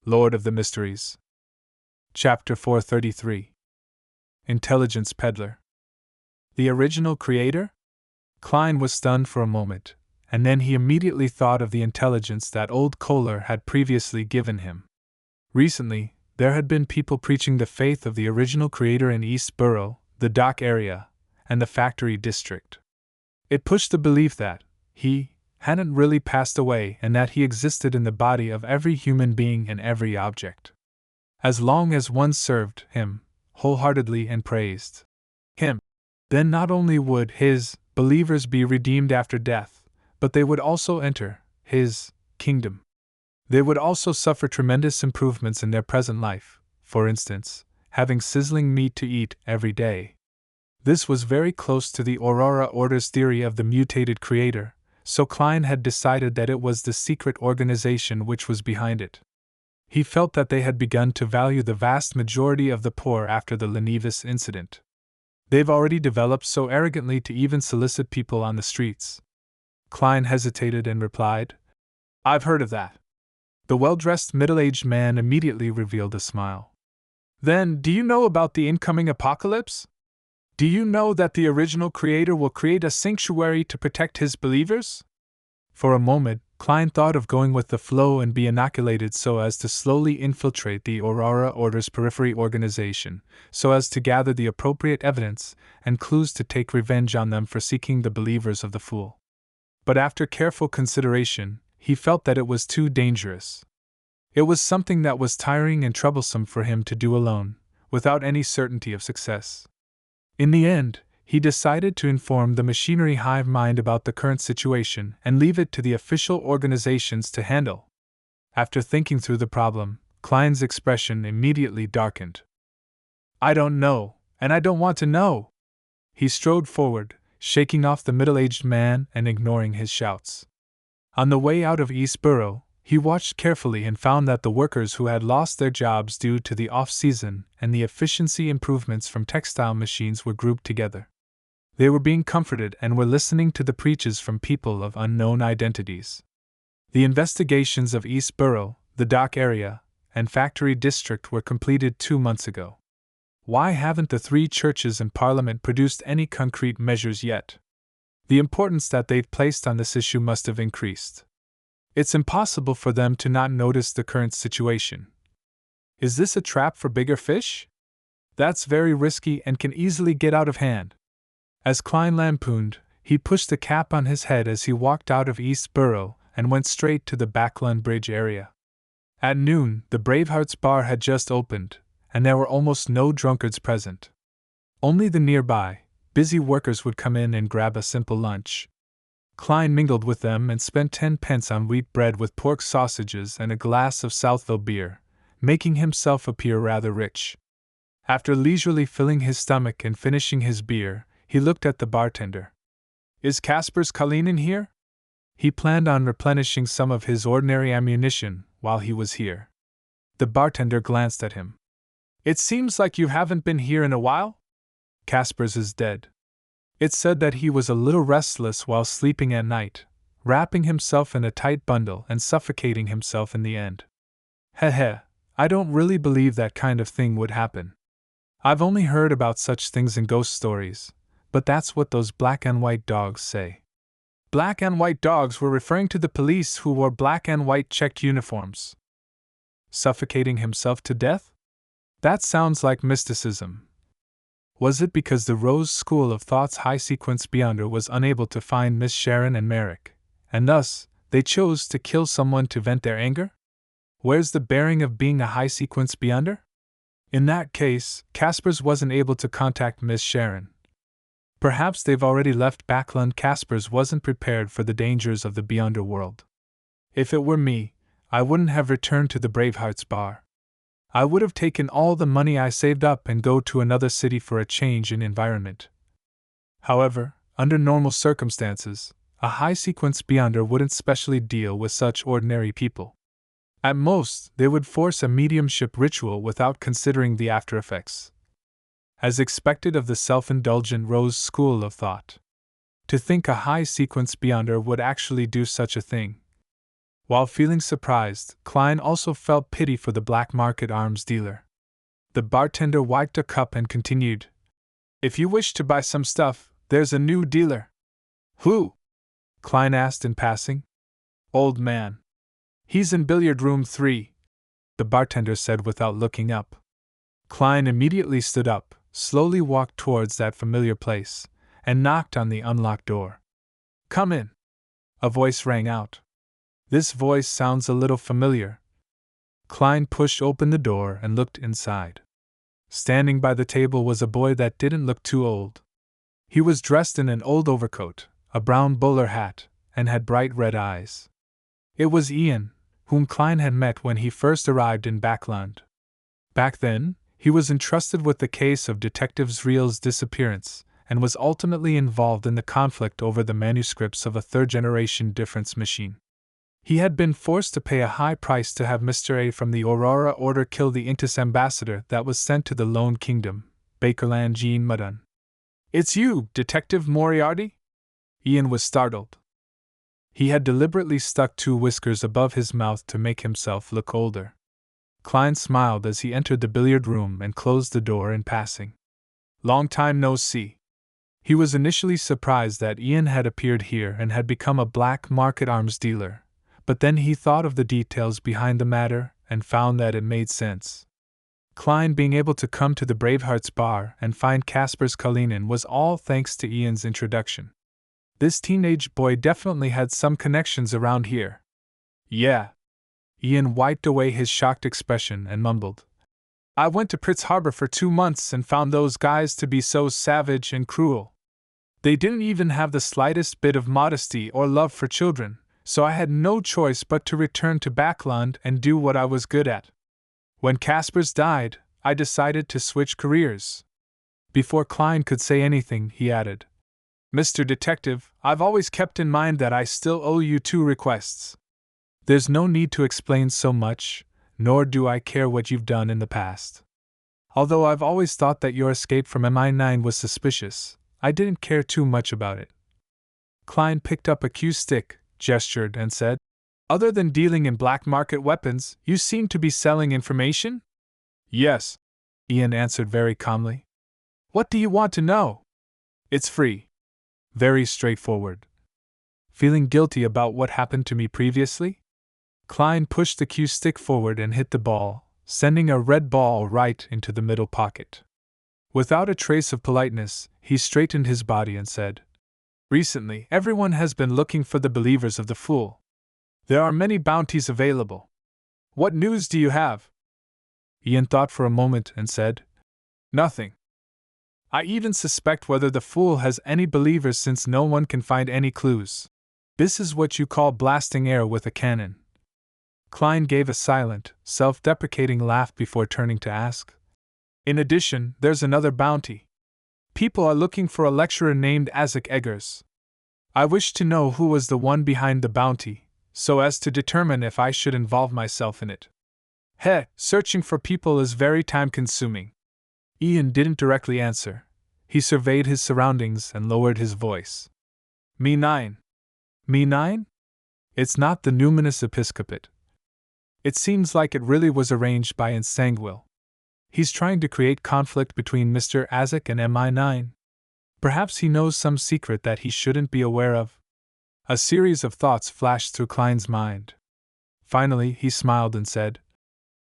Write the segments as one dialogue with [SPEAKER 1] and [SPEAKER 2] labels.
[SPEAKER 1] Lord of the Mysteries. Chapter 433. Intelligence Peddler. The original creator? Klein was stunned for a moment, and then he immediately thought of the intelligence that old Kohler had previously given him. Recently, there had been people preaching the faith of the original creator in East Borough, the dock area, and the factory district. It pushed the belief that he hadn't really passed away and that he existed in the body of every human being and every object. As long as one served him wholeheartedly and praised him, then not only would his believers be redeemed after death, but they would also enter his kingdom. They would also suffer tremendous improvements in their present life, for instance, having sizzling meat to eat every day. This was very close to the Aurora Order's theory of the mutated creator, so Klein had decided that it was the secret organization which was behind it. He felt that they had begun to value the vast majority of the poor after the Lenevis incident. They've already developed so arrogantly to even solicit people on the streets. Klein hesitated and replied, "I've heard of that." The well-dressed middle-aged man immediately revealed a smile. "Then, do you know about the incoming apocalypse? Do you know that the original creator will create a sanctuary to protect his believers?" For a moment, Klein thought of going with the flow and be inoculated so as to slowly infiltrate the Aurora Order's periphery organization, so as to gather the appropriate evidence and clues to take revenge on them for seeking the believers of the fool. But after careful consideration, he felt that it was too dangerous. It was something that was tiring and troublesome for him to do alone, without any certainty of success. In the end, he decided to inform the machinery hive mind about the current situation and leave it to the official organizations to handle. After thinking through the problem, Klein's expression immediately darkened. "I don't know, and I don't want to know." He strode forward, shaking off the middle-aged man and ignoring his shouts. On the way out of East Borough, he watched carefully and found that the workers who had lost their jobs due to the off-season and the efficiency improvements from textile machines were grouped together. They were being comforted and were listening to the preaches from people of unknown identities. The investigations of East Borough, the dock area, and factory district were completed 2 months ago. Why haven't the 3 churches and Parliament produced any concrete measures yet? The importance that they've placed on this issue must have increased. It's impossible for them to not notice the current situation. Is this a trap for bigger fish? That's very risky and can easily get out of hand. As Klein lampooned, he pushed the cap on his head as he walked out of East Borough and went straight to the Backlund Bridge area. At noon, the Bravehearts Bar had just opened, and there were almost no drunkards present. Only the nearby, busy workers would come in and grab a simple lunch. Klein mingled with them and spent 10 pence on wheat bread with pork sausages and a glass of Southville beer, making himself appear rather rich. After leisurely filling his stomach and finishing his beer, he looked at the bartender. "Is Casper's Colleen in here?" He planned on replenishing some of his ordinary ammunition while he was here. The bartender glanced at him. "It seems like you haven't been here in a while?" "Casper's is dead." It's said that he was a little restless while sleeping at night, wrapping himself in a tight bundle and suffocating himself in the end. Heh, I don't really believe that kind of thing would happen. I've only heard about such things in ghost stories, but that's what those black and white dogs say. Black and white dogs were referring to the police who wore black and white checked uniforms. Suffocating himself to death? That sounds like mysticism. Was it because the Rose School of Thought's high-sequence Beyonder was unable to find Miss Sharon and Merrick, and thus, they chose to kill someone to vent their anger? Where's the bearing of being a high-sequence Beyonder? In that case, Casper's wasn't able to contact Miss Sharon. Perhaps they've already left Backlund. Casper's wasn't prepared for the dangers of the Beyonder world. If it were me, I wouldn't have returned to the Bravehearts Bar. I would have taken all the money I saved up and go to another city for a change in environment. However, under normal circumstances, a high-sequence Beyonder wouldn't specially deal with such ordinary people. At most, they would force a mediumship ritual without considering the after-effects. As expected of the self-indulgent Rose School of Thought. To think a high-sequence Beyonder would actually do such a thing. While feeling surprised, Klein also felt pity for the black market arms dealer. The bartender wiped a cup and continued, "If you wish to buy some stuff, there's a new dealer." "Who?" Klein asked in passing. "Old man. He's in billiard room 3, the bartender said without looking up. Klein immediately stood up, slowly walked towards that familiar place, and knocked on the unlocked door. "Come in," a voice rang out. "This voice sounds a little familiar." Klein pushed open the door and looked inside. Standing by the table was a boy that didn't look too old. He was dressed in an old overcoat, a brown bowler hat, and had bright red eyes. It was Ian, whom Klein had met when he first arrived in Backland. Back then, he was entrusted with the case of Detective Zriel's disappearance, and was ultimately involved in the conflict over the manuscripts of a third-generation difference machine. He had been forced to pay a high price to have Mr. A from the Aurora Order kill the Inctus ambassador that was sent to the Lone Kingdom, Bakerland Jean Mudun. "It's you, Detective Moriarty?" Ian was startled. He had deliberately stuck 2 whiskers above his mouth to make himself look older. Klein smiled as he entered the billiard room and closed the door in passing. "Long time no see." He was initially surprised that Ian had appeared here and had become a black market arms dealer, but then he thought of the details behind the matter and found that it made sense. Klein being able to come to the Bravehearts bar and find Kasper's Kalinin was all thanks to Ian's introduction. This teenage boy definitely had some connections around here. "Yeah." Ian wiped away his shocked expression and mumbled, "I went to Pritz Harbor for 2 months and found those guys to be so savage and cruel. They didn't even have the slightest bit of modesty or love for children, so I had no choice but to return to Backland and do what I was good at. When Kaspers died, I decided to switch careers." Before Klein could say anything, he added, "Mr. Detective, I've always kept in mind that I still owe you 2 requests. There's no need to explain so much, nor do I care what you've done in the past. Although I've always thought that your escape from MI9 was suspicious, I didn't care too much about it." Klein picked up a cue stick, gestured, and said, "Other than dealing in black market weapons, you seem to be selling information?" "Yes," Ian answered very calmly. "What do you want to know?" "It's free." "Very straightforward." "Feeling guilty about what happened to me previously?" Klein pushed the cue stick forward and hit the ball, sending a red ball right into the middle pocket. Without a trace of politeness, he straightened his body and said, "Recently, everyone has been looking for the believers of the Fool. There are many bounties available. What news do you have?" Ian thought for a moment and said, "Nothing. I even suspect whether the Fool has any believers since no one can find any clues. This is what you call blasting air with a cannon." Klein gave a silent, self-deprecating laugh before turning to ask, "In addition, there's another bounty. People are looking for a lecturer named Isaac Eggers. I wish to know who was the one behind the bounty, so as to determine if I should involve myself in it. Searching for people is very time-consuming." Ian didn't directly answer. He surveyed his surroundings and lowered his voice. "Me 9. Me 9? It's not the numinous episcopate. It seems like it really was arranged by Ensanguil. He's trying to create conflict between Mr. Isaac and MI9. Perhaps he knows some secret that he shouldn't be aware of." A series of thoughts flashed through Klein's mind. Finally, he smiled and said,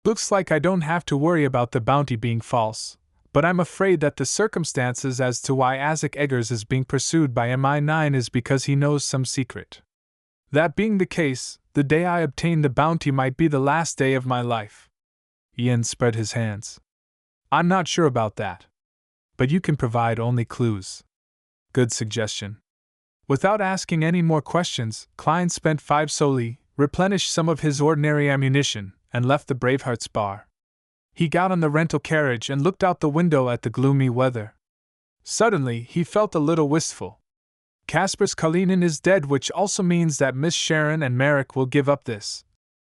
[SPEAKER 1] "Looks like I don't have to worry about the bounty being false, but I'm afraid that the circumstances as to why Isaac Eggers is being pursued by MI9 is because he knows some secret. That being the case, the day I obtain the bounty might be the last day of my life." Ian spread his hands. "I'm not sure about that. But you can provide only clues." "Good suggestion." Without asking any more questions, Klein spent 5 soldi, replenished some of his ordinary ammunition, and left the Bravehearts bar. He got on the rental carriage and looked out the window at the gloomy weather. Suddenly, he felt a little wistful. Kasper's Kalinin is dead, which also means that Miss Sharon and Merrick will give up this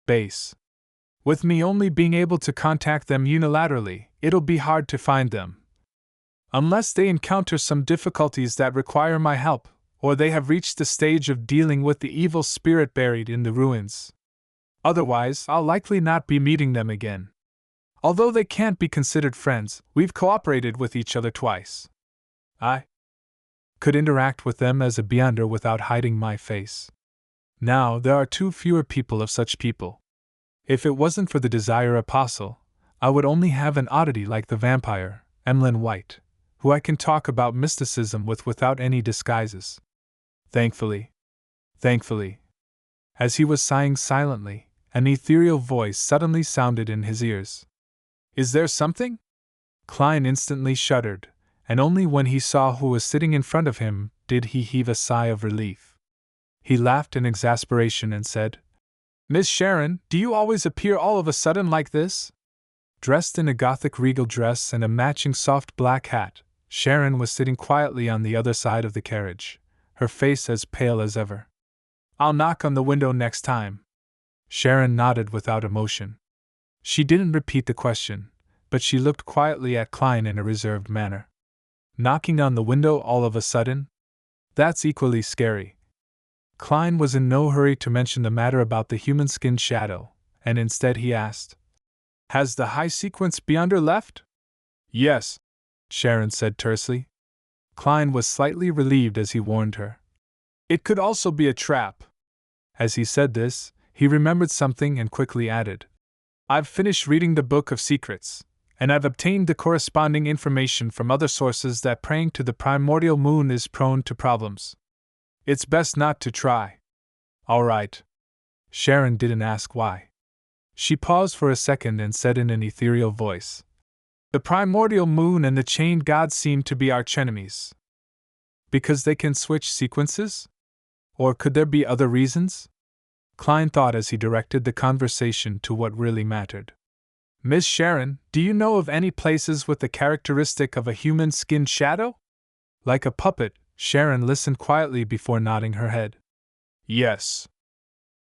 [SPEAKER 1] base. With me only being able to contact them unilaterally, it'll be hard to find them. Unless they encounter some difficulties that require my help, or they have reached the stage of dealing with the evil spirit buried in the ruins. Otherwise, I'll likely not be meeting them again. Although they can't be considered friends, we've cooperated with each other twice. I could interact with them as a beyonder without hiding my face. Now, there are too fewer people of such people. If it wasn't for the Desire Apostle, I would only have an oddity like the vampire, Emlyn White, who I can talk about mysticism with without any disguises. Thankfully. As he was sighing silently, an ethereal voice suddenly sounded in his ears. Is there something? Klein instantly shuddered, and only when he saw who was sitting in front of him did he heave a sigh of relief. He laughed in exasperation and said, Miss Sharon, do you always appear all of a sudden like this? Dressed in a Gothic regal dress and a matching soft black hat, Sharon was sitting quietly on the other side of the carriage, her face as pale as ever. I'll knock on the window next time. Sharon nodded without emotion. She didn't repeat the question, but she looked quietly at Klein in a reserved manner. Knocking on the window all of a sudden? That's equally scary. Klein was in no hurry to mention the matter about the human-skinned shadow, and instead he asked, Has the high-sequence beyonder left? Yes, Sharon said tersely. Klein was slightly relieved as he warned her. It could also be a trap. As he said this, he remembered something and quickly added, I've finished reading the Book of Secrets, and I've obtained the corresponding information from other sources that praying to the primordial moon is prone to problems. It's best not to try. All right. Sharon didn't ask why. She paused for a second and said in an ethereal voice, The primordial moon and the chained gods seem to be archenemies. Because they can switch sequences? Or could there be other reasons? Klein thought as he directed the conversation to what really mattered. Miss Sharon, do you know of any places with the characteristic of a human-skinned shadow? Like a puppet, Sharon listened quietly before nodding her head. Yes.